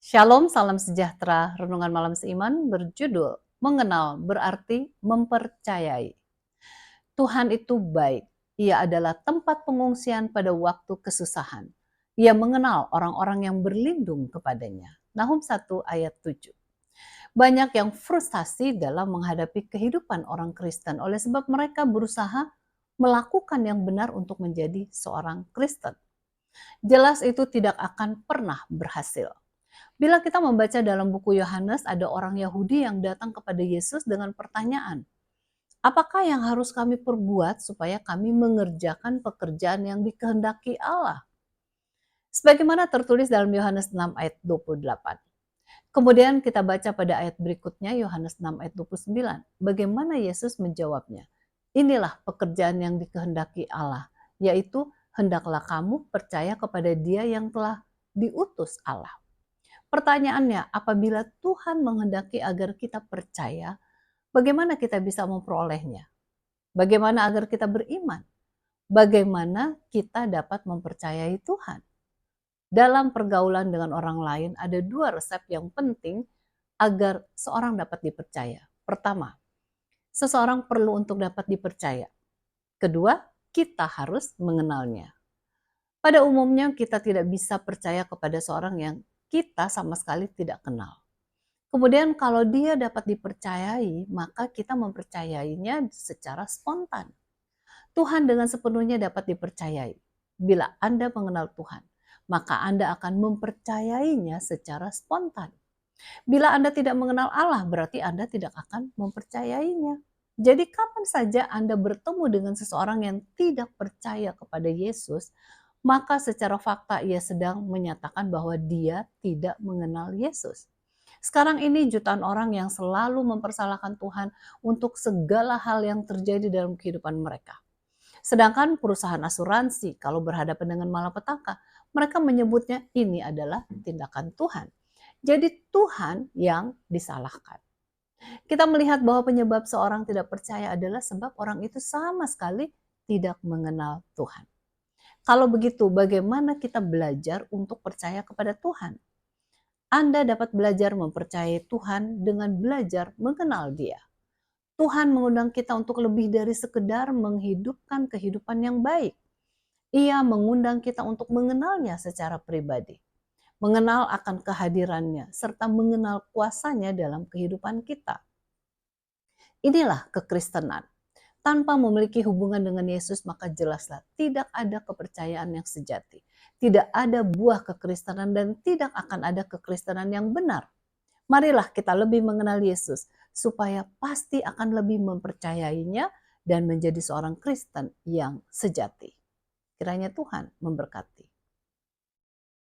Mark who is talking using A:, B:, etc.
A: Shalom, salam sejahtera. Renungan malam seiman berjudul Mengenal berarti mempercayai. Tuhan itu baik. Ia adalah tempat pengungsian pada waktu kesusahan. Ia mengenal orang-orang yang berlindung kepadanya. Nahum 1 ayat 7. Banyak yang frustasi dalam menghadapi kehidupan orang Kristen oleh sebab mereka berusaha melakukan yang benar untuk menjadi seorang Kristen. Jelas itu tidak akan pernah berhasil. Bila kita membaca dalam buku Yohanes, ada orang Yahudi yang datang kepada Yesus dengan pertanyaan, "Apakah yang harus kami perbuat supaya kami mengerjakan pekerjaan yang dikehendaki Allah?" Sebagaimana tertulis dalam Yohanes 6 ayat 28. Kemudian kita baca pada ayat berikutnya, Yohanes 6 ayat 29. Bagaimana Yesus menjawabnya? Inilah pekerjaan yang dikehendaki Allah, yaitu hendaklah kamu percaya kepada Dia yang telah diutus Allah. Pertanyaannya, apabila Tuhan menghendaki agar kita percaya, bagaimana kita bisa memperolehnya? Bagaimana agar kita beriman? Bagaimana kita dapat mempercayai Tuhan? Dalam pergaulan dengan orang lain, ada dua resep yang penting agar seorang dapat dipercaya. Pertama, seseorang perlu untuk dapat dipercaya. Kedua, kita harus mengenalnya. Pada umumnya kita tidak bisa percaya kepada seorang yang kita sama sekali tidak kenal. Kemudian kalau dia dapat dipercayai, maka kita mempercayainya secara spontan. Tuhan dengan sepenuhnya dapat dipercayai. Bila Anda mengenal Tuhan, maka Anda akan mempercayainya secara spontan. Bila Anda tidak mengenal Allah, berarti Anda tidak akan mempercayainya. Jadi kapan saja Anda bertemu dengan seseorang yang tidak percaya kepada Yesus, maka secara fakta ia sedang menyatakan bahwa dia tidak mengenal Yesus. Sekarang ini jutaan orang yang selalu mempersalahkan Tuhan untuk segala hal yang terjadi dalam kehidupan mereka. Sedangkan perusahaan asuransi kalau berhadapan dengan malapetaka, mereka menyebutnya ini adalah tindakan Tuhan. Jadi Tuhan yang disalahkan. Kita melihat bahwa penyebab seorang tidak percaya adalah sebab orang itu sama sekali tidak mengenal Tuhan. Kalau begitu, bagaimana kita belajar untuk percaya kepada Tuhan? Anda dapat belajar mempercayai Tuhan dengan belajar mengenal Dia. Tuhan mengundang kita untuk lebih dari sekedar menghidupkan kehidupan yang baik. Ia mengundang kita untuk mengenalnya secara pribadi, mengenal akan kehadirannya, serta mengenal kuasanya dalam kehidupan kita. Inilah kekristenan. Tanpa memiliki hubungan dengan Yesus, maka jelaslah tidak ada kepercayaan yang sejati. Tidak ada buah kekristenan dan tidak akan ada kekristenan yang benar. Marilah kita lebih mengenal Yesus, supaya pasti akan lebih mempercayainya dan menjadi seorang Kristen yang sejati. Kiranya Tuhan memberkati.